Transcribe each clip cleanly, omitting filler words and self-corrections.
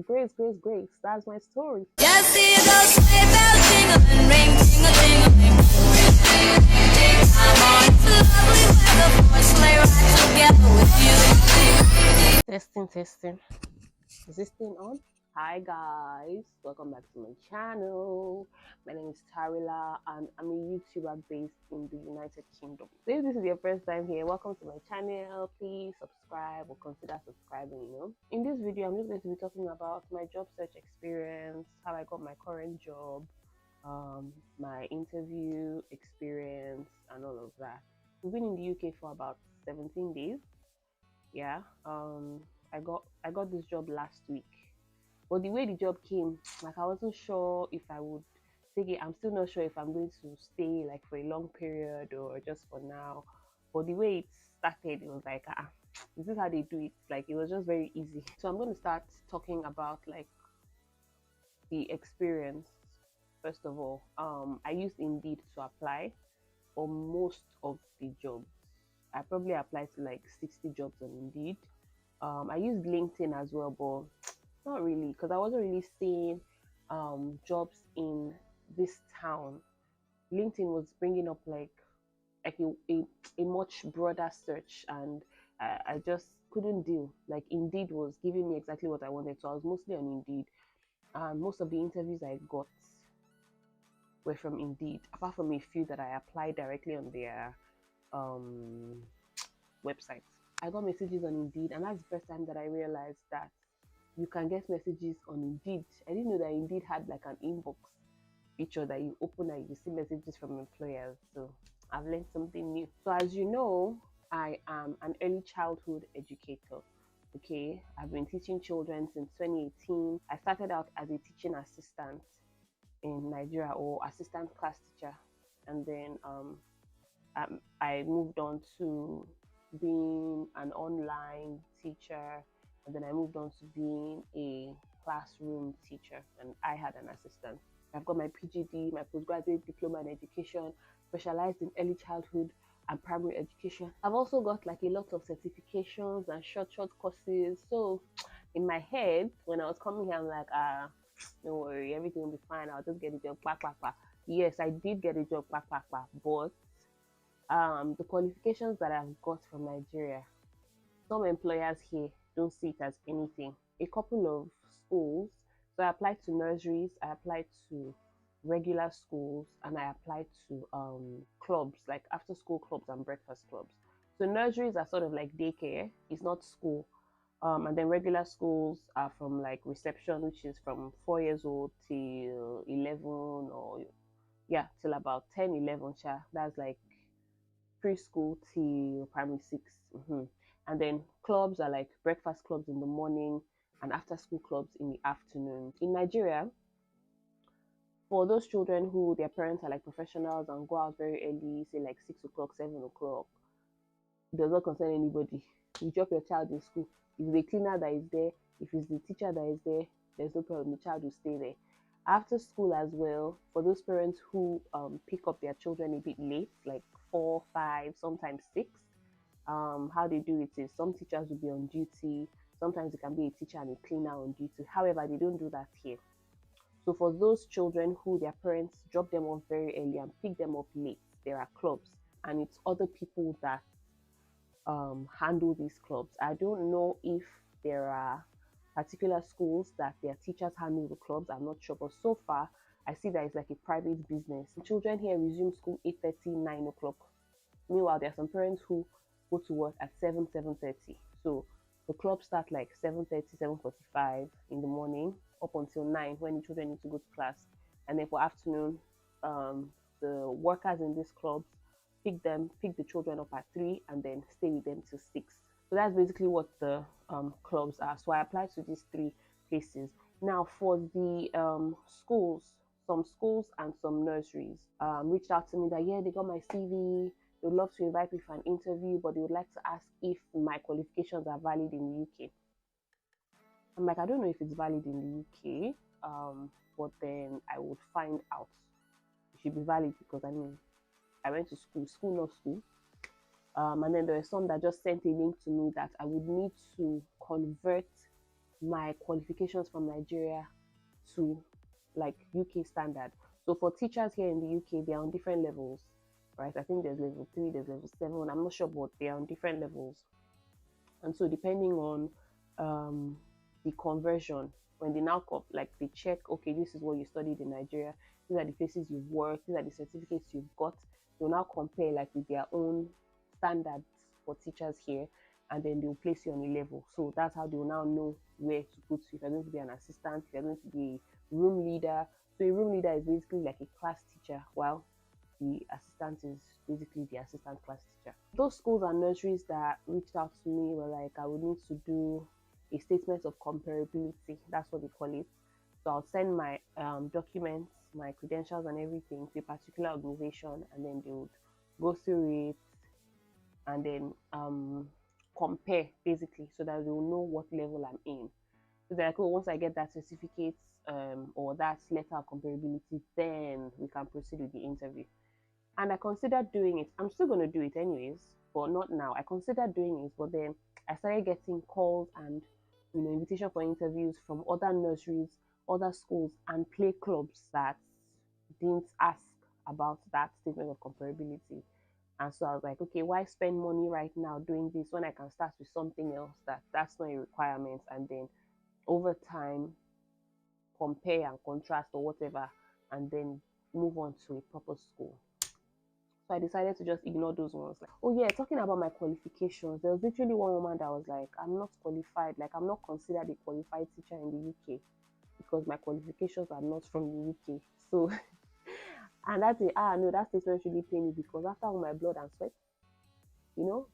Grace, Grace, Grace. That's my story. Just see those sleigh bells jingling, ring, ting-a-ling-a-ling. I'm on to lovely weather for a sleigh ride together with you. Testing, testing. Is this thing on? Hi guys, welcome back to my channel. My name is Tarila and I'm a YouTuber based in the United Kingdom. So if this is your first time here, welcome to my channel. Please subscribe or consider subscribing. In this video, I'm just going to be talking about my job search experience, how I got my current job, my interview experience and all of that. We've been in the UK for about 17 days. Yeah. I got this job last week. But the way the job came, like I wasn't sure if I would take it. I'm still not sure if I'm going to stay like for a long period or just for now. But the way it started, it was like, this is how they do it. Like it was just very easy. So I'm going to start talking about like the experience. First of all, I used Indeed to apply for most of the jobs. I probably applied to like 60 jobs on Indeed. I used LinkedIn as well, but not really, because I wasn't really seeing jobs in this town. LinkedIn was bringing up like a much broader search, and I just couldn't deal. Like Indeed was giving me exactly what I wanted, so I was mostly on Indeed. Most of the interviews I got were from Indeed, apart from a few that I applied directly on their website. I got messages on Indeed, and that's the first time that I realized that you can get messages on Indeed. I didn't know that Indeed had like an inbox feature that you open and you see messages from employers. So I've learned something new. So as you know, I am an early childhood educator. Okay, I've been teaching children since 2018. I started out as a teaching assistant in Nigeria, or assistant class teacher, and then I moved on to being an online teacher, and then I moved on to being a classroom teacher, and I had an assistant. I've got my PGD, my postgraduate diploma in education, specialized in early childhood and primary education. I've also got like a lot of certifications and short courses. So in my head, when I was coming here, I'm like, don't worry, everything will be fine. I'll just get a job. Yes, I did get a job. But the qualifications that I've got from Nigeria, some employers here don't see it as anything. A couple of schools, so I applied to nurseries, I applied to regular schools, and I applied to clubs, like after school clubs and breakfast clubs. So nurseries are sort of like daycare, it's not school. And then regular schools are from like reception, which is from 4 years old till 11, or yeah, till about 10, 11. That's like preschool till primary 6. And then clubs are like breakfast clubs in the morning and after school clubs in the afternoon. In Nigeria, for those children who their parents are like professionals and go out very early, say like 6 o'clock, 7 o'clock, it does not concern anybody. You drop your child in school. If it's the cleaner that is there, if it's the teacher that is there, there's no problem. The child will stay there. After school as well, for those parents who pick up their children a bit late, like 4, 5, sometimes 6, how they do it is some teachers will be on duty. Sometimes it can be a teacher and a cleaner on duty. However, they don't do that here. So for those children who their parents drop them off very early and pick them up late, there are clubs, and it's other people that handle these clubs. I don't know if there are particular schools that their teachers handle the clubs. I'm not sure, but so far I see that it's like a private business. Children here resume school 8:30, 9 o'clock. Meanwhile, there are some parents who go to work at 7, 7:30. So the club start like 7:30, 7:45 in the morning up until 9 when the children need to go to class. And then for afternoon, the workers in these clubs pick the children up at 3 and then stay with them till 6. So that's basically what the clubs are. So I applied to these 3 places. Now for the schools, some schools and some nurseries reached out to me that yeah, they got my CV, they would love to invite me for an interview, but they would like to ask if my qualifications are valid in the UK. I'm like, I don't know if it's valid in the UK, but then I would find out. It should be valid because I mean, I went to school, not school. And then there were some that just sent a link to me that I would need to convert my qualifications from Nigeria to like UK standard. So for teachers here in the UK, they are on different levels, right? I think there's level 3, there's level 7. I'm not sure, but they are on different levels. And so depending on um, the conversion, when they now like they check, okay, this is what you studied in Nigeria, these are the places you've worked, these are the certificates you've got. They'll now compare like with their own standards for teachers here, and then they'll place you on a level. So that's how they'll now know where to put you. If you're going to be an assistant, if you're going to be a room leader. So a room leader is basically like a class teacher, while the assistant is basically the assistant class teacher. Those schools and nurseries that reached out to me were like, I would need to do a statement of comparability. That's what they call it. So I'll send my documents, my credentials, and everything to a particular organization, and then they would go through it and then compare basically, so that they'll know what level I'm in. So they're like, oh, once I get that certificate or that letter of comparability, then we can proceed with the interview. And I considered doing it. I'm still going to do it anyways, but not now. I considered doing it, but then I started getting calls and invitation for interviews from other nurseries, other schools, and play clubs that didn't ask about that statement of comparability. And so I was like, okay, why spend money right now doing this when I can start with something else that's not a requirement, and then over time compare and contrast or whatever, and then move on to a proper school. So I decided to just ignore those ones. Like, oh yeah, talking about my qualifications, there was literally one woman that was like, I'm not qualified, like I'm not considered a qualified teacher in the UK because my qualifications are not from the UK. So and that's it. No, that statement really pained me because after all my blood and sweat,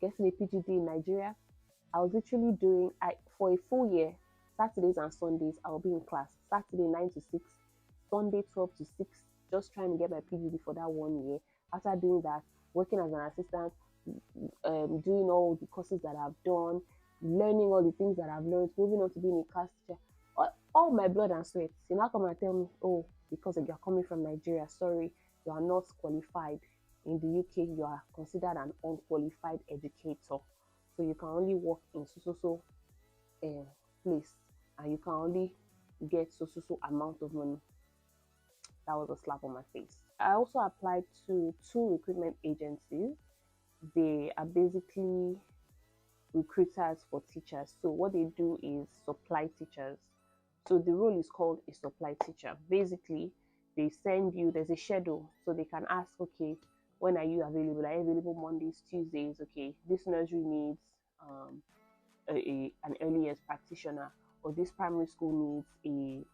getting a PGD in Nigeria, I was literally doing for a full year, Saturdays and Sundays, I'll be in class. Saturday 9 to 6, Sunday 12 to 6, just trying to get my PGD for that 1 year. After doing that, working as an assistant, doing all the courses that I've done, learning all the things that I've learned, moving on to being a class teacher, all my blood and sweat. You now come and tell me, oh, because you're coming from Nigeria, sorry, you are not qualified. In the UK, you are considered an unqualified educator. So you can only work in so place, and you can only get so amount of money. That was a slap on my face. I also applied to 2 recruitment agencies. They are basically recruiters for teachers. So what they do is supply teachers. So the role is called a supply teacher. Basically, they send you, there's a schedule. So they can ask, okay, when are you available? Are you available Mondays, Tuesdays? Okay, this nursery needs an early years practitioner, or this primary school needs a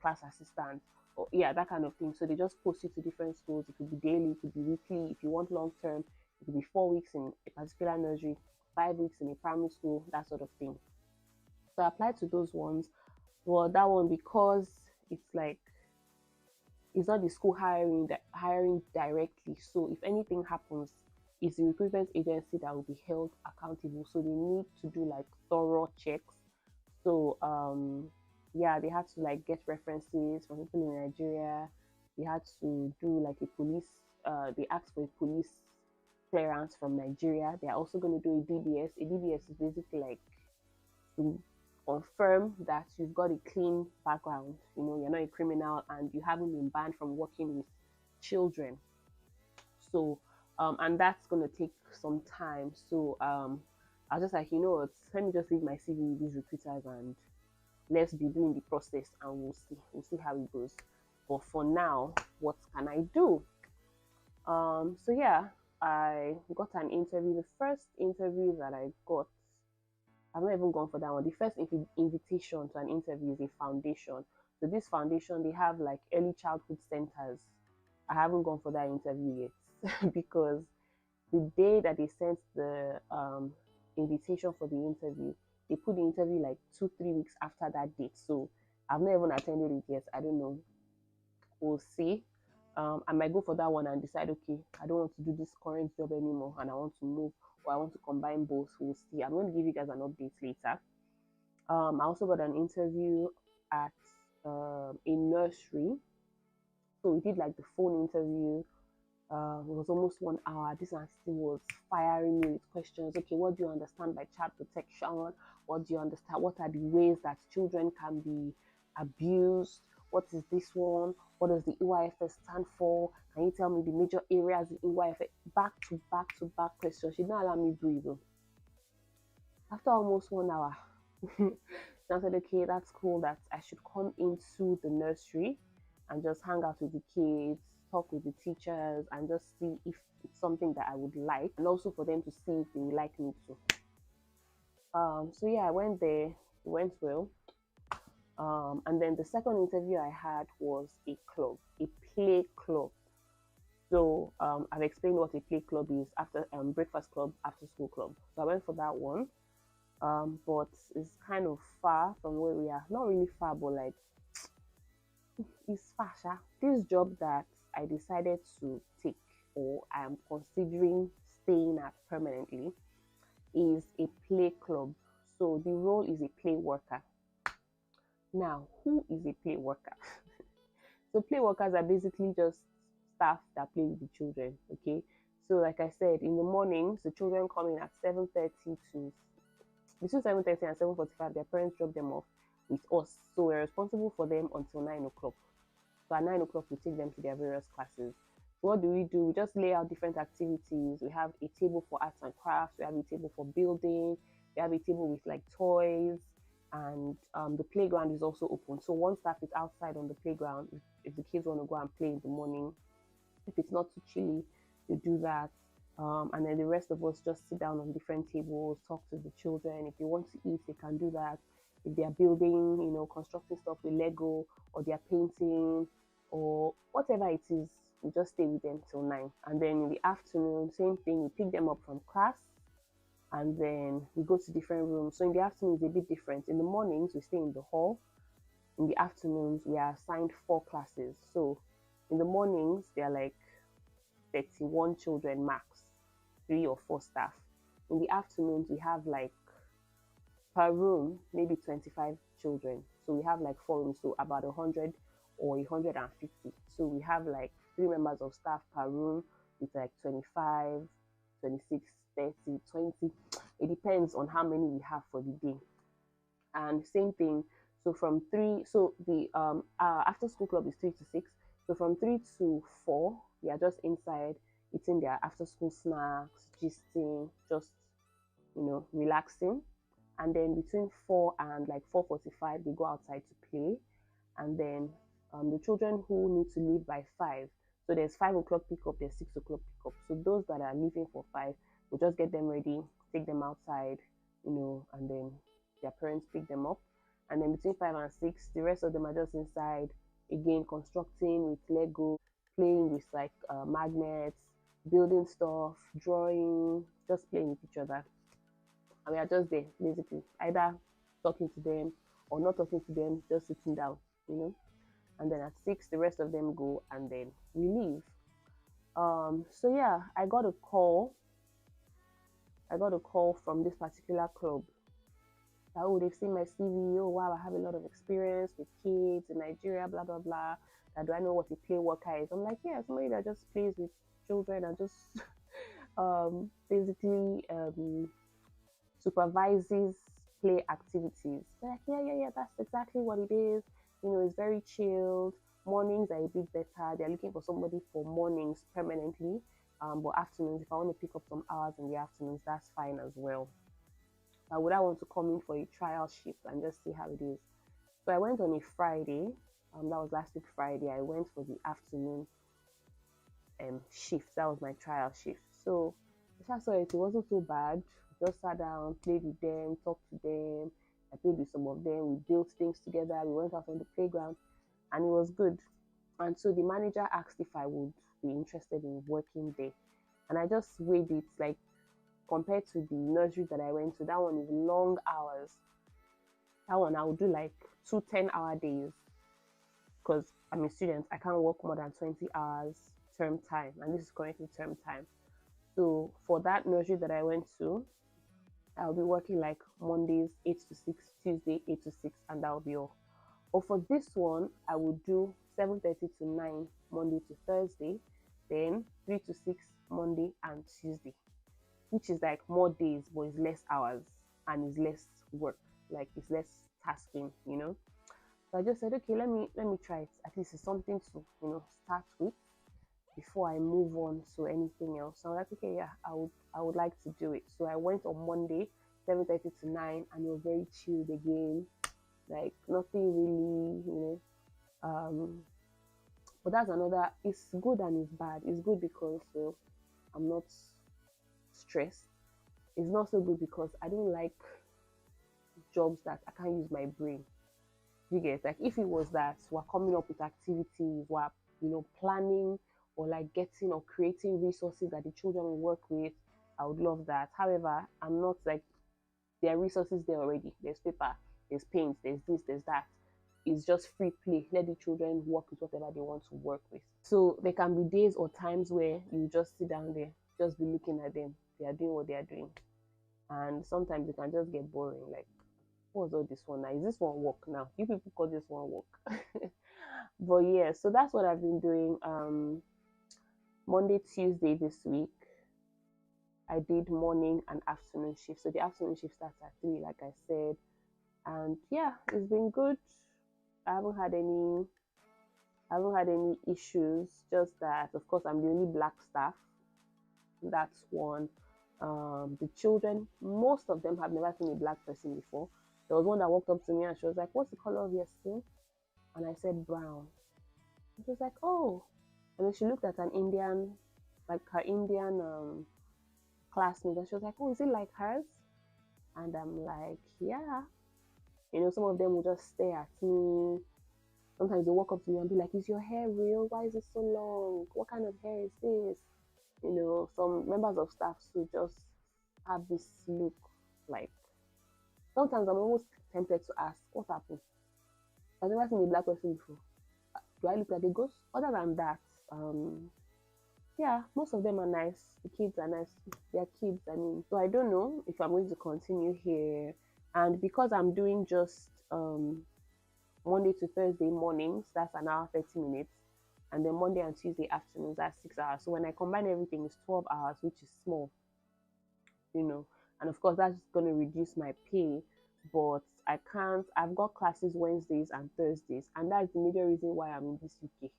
class assistant, or yeah, that kind of thing. So they just post you to different schools. It could be daily, it could be weekly. If you want long term, it could be 4 weeks in a particular nursery, 5 weeks in a primary school, that sort of thing. So I applied to those ones. Well, that one, because it's like it's not the school hiring directly. So if anything happens, it's the recruitment agency that will be held accountable. So they need to do like thorough checks. So yeah, they had to like get references from people in Nigeria. They had to do like a police. They asked for a police clearance from Nigeria. They are also going to do a DBS. A DBS is basically like to confirm that you've got a clean background. You're not a criminal and you haven't been banned from working with children. So and that's going to take some time. So I was just like, let me just leave my CV with these recruiters and let's be doing the process, and we'll see how it goes. But for now, what can I do? So yeah, I got an interview. The first interview that I got, I've not even gone for that one. The first invitation to an interview is a foundation. So this foundation, they have like early childhood centers. I haven't gone for that interview yet because the day that they sent the invitation for the interview, they put the interview like 2-3 weeks after that date. So I've not even attended it yet. I don't know. We'll see. I might go for that one and decide, okay, I don't want to do this current job anymore and I want to move, or I want to combine both. We'll see. I'm going to give you guys an update later. I also got an interview at a nursery. So we did like the phone interview. It was almost 1 hour. This auntie was firing me with questions. Okay, what do you understand by child protection? What do you understand? What are the ways that children can be abused? What is this one? What does the EYFS stand for? Can you tell me the major areas in EYFS? Back to back questions. She didn't allow me breathe. After almost 1 hour, I said, okay, that's cool, that I should come into the nursery and just hang out with the kids, talk with the teachers, and just see if it's something that I would like, and also for them to see if they would like me to. So yeah, I went there, it went well. And then the second interview I had was a club, a play club. So I've explained what a play club is, after breakfast club, after school club. So I went for that one. But it's kind of far from where we are. Not really far, but like it's far. This job that I decided to take, or I am considering staying at permanently, is a play club. So the role is a play worker. Now, who is a play worker? So play workers are basically just staff that play with the children. Okay. So like I said, in the mornings, the children come in at 7:30 to between 7:30 and 7:45. Their parents drop them off with us. So we're responsible for them until 9 o'clock. So at 9 o'clock, we take them to their various classes. So what do? We just lay out different activities. We have a table for arts and crafts. We have a table for building. We have a table with like toys. And the playground is also open. So one staff is outside on the playground if the kids want to go and play in the morning. If it's not too chilly, they do that. And then the rest of us just sit down on different tables, talk to the children. If they want to eat, they can do that. If they are building, constructing stuff with Lego, or they are painting, or whatever it is, we just stay with them till 9. And then in the afternoon, same thing, we pick them up from class, and then we go to different rooms. So in the afternoon, it's a bit different. In the mornings, we stay in the hall. In the afternoons, we are assigned 4 classes. So in the mornings, they are like 31 children max, 3 or 4 staff. In the afternoons, we have like per room, maybe 25 children. So we have like 4 rooms, so about 100 or 150. So we have like 3 members of staff per room with like 25, 26, 30, 20. It depends on how many we have for the day. And same thing. So from 3, so the after school club is 3 to 6. So from 3 to 4, they are just inside eating their after school snacks, gisting, just relaxing. And then between 4 and like 4:45, they go outside to play. And then the children who need to leave by 5, so there's 5 o'clock pickup, there's 6 o'clock pickup. So those that are leaving for 5, we'll just get them ready, take them outside, and then their parents pick them up. And then between 5 and 6, the rest of them are just inside, again, constructing with Lego, playing with like magnets, building stuff, drawing, just playing with each other. And we are just there, basically, either talking to them or not talking to them, just sitting down, And then at 6, the rest of them go, and then we leave. So yeah, I got a call. From this particular club. Oh, they've seen my CV. Oh, wow, I have a lot of experience with kids in Nigeria, blah, blah, blah. Do I know what a play worker is? I'm like, yeah, somebody that just plays with children and just basically supervises play activities. They're like, yeah, that's exactly what it is. It's very chilled. Mornings are a bit better. They're looking for somebody for mornings permanently. But afternoons, if I want to pick up some hours in the afternoons, that's fine as well. Would I want to come in for a trial shift and just see how it is? So I went on a Friday. That was last week Friday. I went for the afternoon shift. That was my trial shift. So I saw it wasn't so bad. Just sat down, played with them, talked to them. I played with some of them. We built things together. We went out on the playground, and it was good. And so the manager asked if I would be interested in working there, and I just weighed it, like, compared to the nursery that I went to. That one is long hours. That one I would do like 2 10-hour days, because I'm a student. I can't work more than 20 hours term time, and this is currently term time. So for that nursery that I went to, I'll be working like Mondays 8 to 6, Tuesday 8 to 6, and that'll be all. But for this one, I would do 7:30 to 9 Monday to Thursday, then 3 to 6 Monday and Tuesday, which is like more days, but it's less hours and it's less work, like it's less tasking, you know. So I just said, okay, let me try it. At least it's something to, start with before I move on to anything else. So I was like, okay, yeah, I would like to do it. So I went on Monday, 7:30 to 9, and it was very chilled again. Like nothing really, but that's another. It's good and it's bad. It's good because I'm not stressed. It's not so good because I don't like jobs that I can't use my brain. You get, like, if it was that we're coming up with activities, we're planning or like getting or creating resources that the children will work with, I would love that. However, I'm not like, there are resources there already. There's paper, there's paint, there's this, there's that. It's just free play. Let the children work with whatever they want to work with. So there can be days or times where you just sit down there, just be looking at them. They are doing what they are doing, and sometimes it can just get boring. Like, what's all this one now? Is this one work now? You people call this one work. But yeah, so that's what I've been doing. Monday, Tuesday this week, I did morning and afternoon shift. So the afternoon shift starts at 3, like I said. And yeah, it's been good. I haven't had any issues. Just that, of course, I'm the only black staff. That's one. The children, most of them have never seen a black person before. There was one that walked up to me and she was like, "What's the color of your skin?" And I said, "Brown." And she was like, "Oh." And then she looked at an Indian, like her Indian classmate, and she was like, "Oh, is it like hers?" And I'm like, "Yeah." Some of them will just stare at me. Sometimes they walk up to me and be like, "Is your hair real? Why is it so long? What kind of hair is this?" Some members of staff who just have this look, like, sometimes I'm almost tempted to ask, "What happened? I've never seen a black person before. Do I look like a ghost?" Other than that, yeah, most of them are nice. The kids are nice. They're kids, I mean. So I don't know if I'm going to continue here. And because I'm doing just Monday to Thursday mornings, that's an hour, 30 minutes. And then Monday and Tuesday afternoons, that's 6 hours. So when I combine everything, it's 12 hours, which is small, And of course, that's going to reduce my pay. But I can't, I've got classes Wednesdays and Thursdays. And that's the major reason why I'm in this UK,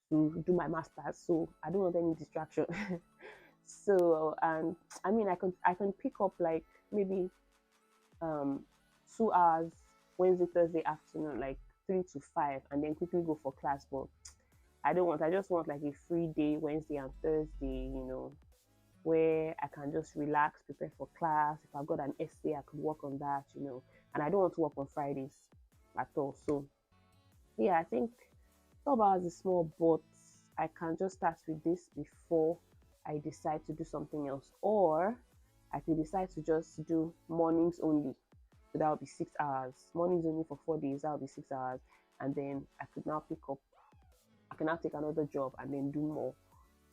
to do my master's. So I don't want any distraction. So, and I mean, I can pick up like maybe 2 hours Wednesday, Thursday afternoon, like 3 to 5, and then quickly go for class. But I just want like a free day Wednesday and Thursday, where I can just relax, prepare for class. If I've got an essay, I could work on that, and I don't want to work on Fridays at all. So yeah, I think 12 hours is small, but I can just start with this before I decide to do something else. Or I could decide to just do mornings only. So that would be 6 hours. Mornings only for 4 days, that would be 6 hours. And then I can now take another job and then do more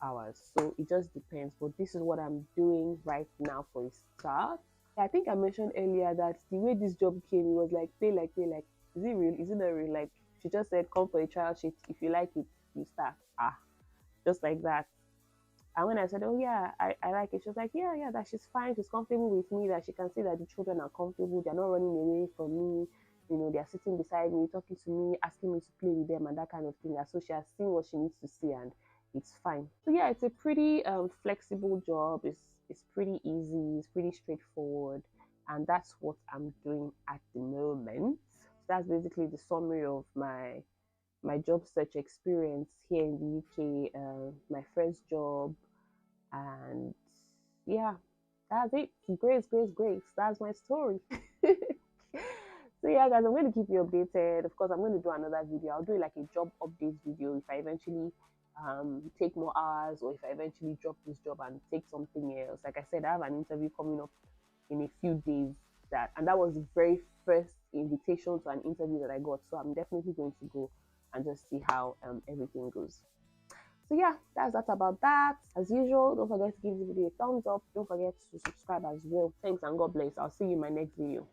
hours. So it just depends. But this is what I'm doing right now for a start. I think I mentioned earlier that the way this job came, it was like pay, like, is it real? Is it not real? Like, she just said, "Come for a trial sheet. If you like it, you start." Just like that. And when I said, "Oh yeah, I like it," she was like, "Yeah, yeah, that she's fine. She's comfortable with me. That she can see that the children are comfortable. They're not running away from me. They're sitting beside me, talking to me, asking me to play with them and that kind of thing." And so she has seen what she needs to see, and it's fine. So yeah, it's a pretty flexible job. It's pretty easy. It's pretty straightforward, and that's what I'm doing at the moment. So that's basically the summary of my job search experience here in the UK. My first job, and yeah, that's it. Grace, grace, grace. That's my story. So yeah, guys, I'm going to keep you updated. Of course, I'm going to do another video. I'll do like a job update video if I eventually take more hours, or if I eventually drop this job and take something else. Like I said, I have an interview coming up in a few days, and that was the very first invitation to an interview that I got. So I'm definitely going to go and just see how everything goes. So yeah, that's about that. As usual, don't forget to give the video a thumbs up. Don't forget to subscribe as well. Thanks and God bless. I'll see you in my next video.